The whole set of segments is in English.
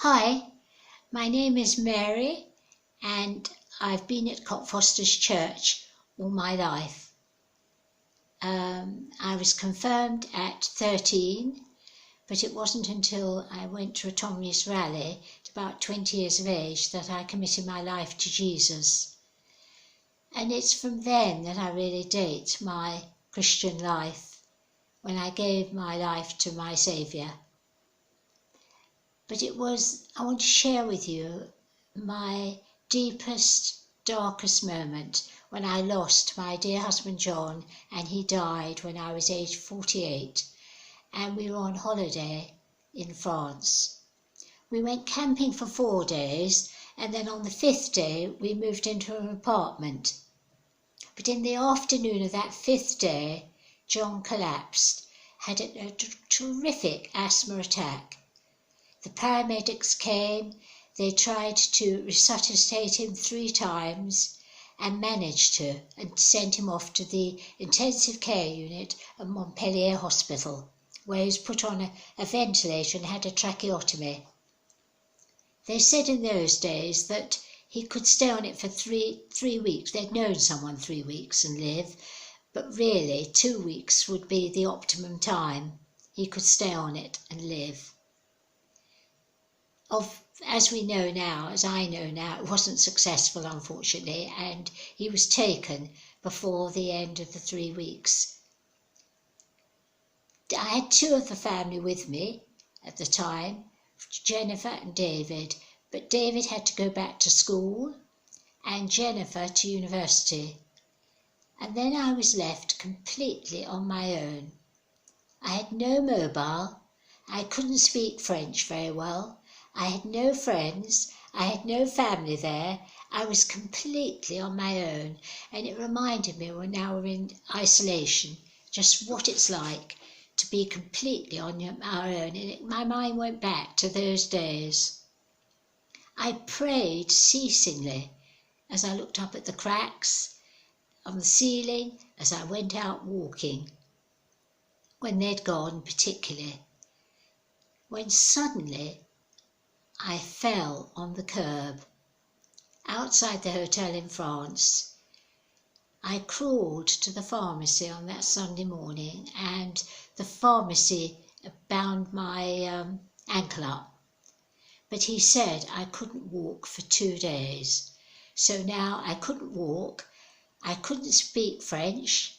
Hi, my name is Mary and I've been at Cockfosters Church all my life. I was confirmed at 13, but it wasn't until I went to a Tommies rally at about 20 years of age that I committed my life to Jesus. And it's from then that I really date my Christian life, when I gave my life to my Saviour. But I want to share with you my deepest, darkest moment when I lost my dear husband John, and he died when I was aged 48, and we were on holiday in France. We went camping for 4 days, and then on the 5th day we moved into an apartment. But in the afternoon of that 5th day, John collapsed, had a terrific asthma attack. The paramedics came, they tried to resuscitate him 3 times and managed to, and sent him off to the intensive care unit at Montpellier Hospital, where he was put on a ventilator and had a tracheotomy. They said in those days that he could stay on it for three weeks. They'd known someone 3 weeks and live, but really 2 weeks would be the optimum time. He could stay on it and live. As we know now, as I know now, it wasn't successful, unfortunately, and he was taken before the end of the 3 weeks. I had 2 of the family with me at the time, Jennifer and David, but David had to go back to school and Jennifer to university. And then I was left completely on my own. I had no mobile, I couldn't speak French very well, I had no friends, I had no family there, I was completely on my own, and it reminded me when now we're in isolation, just what it's like to be completely on our own, and my mind went back to those days. I prayed ceasingly as I looked up at the cracks on the ceiling, as I went out walking, when they'd gone particularly, when suddenly I fell on the curb outside the hotel in France. I crawled to the pharmacy on that Sunday morning, and the pharmacy bound my ankle up. But he said I couldn't walk for 2 days. So now I couldn't walk, I couldn't speak French,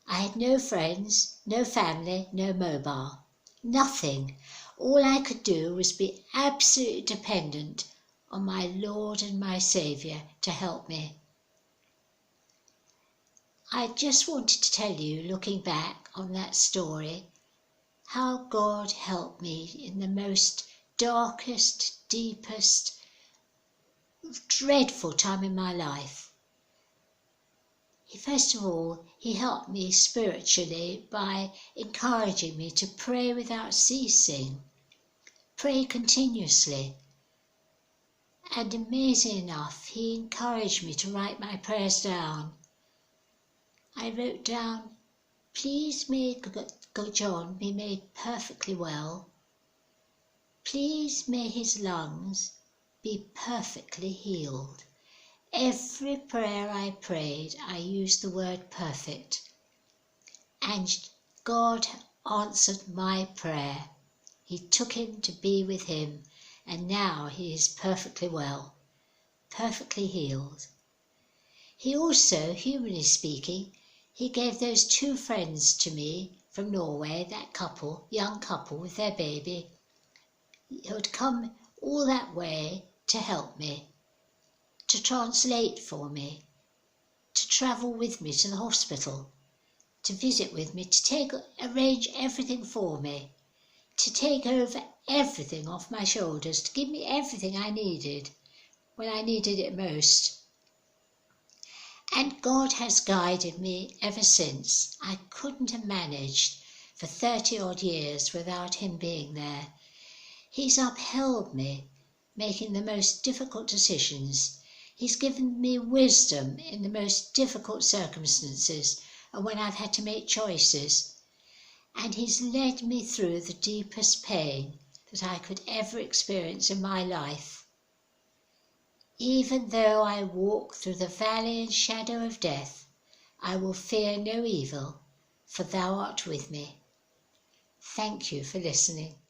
I had no friends, no family, no mobile, nothing. All I could do was be absolutely dependent on my Lord and my Saviour to help me. I just wanted to tell you, looking back on that story, how God helped me in the most darkest, deepest, dreadful time in my life. First of all, he helped me spiritually by encouraging me to pray without ceasing, pray continuously. And amazing enough, he encouraged me to write my prayers down. I wrote down, please may John be made perfectly well. Please may his lungs be perfectly healed. Every prayer I prayed, I used the word perfect. And God answered my prayer. He took him to be with him, and now he is perfectly well, perfectly healed. He also, humanly speaking, he gave those 2 friends to me from Norway, that couple, young couple with their baby, who had come all that way to help me, to translate for me, to travel with me to the hospital, to visit with me, to arrange everything for me, to take over everything off my shoulders, to give me everything I needed when I needed it most. And God has guided me ever since. I couldn't have managed for 30 odd years without him being there. He's upheld me, making the most difficult decisions. He's given me wisdom in the most difficult circumstances and when I've had to make choices. And he's led me through the deepest pain, that I could ever experience in my life. Even though I walk through the valley and shadow of death, I will fear no evil, for thou art with me. Thank you for listening.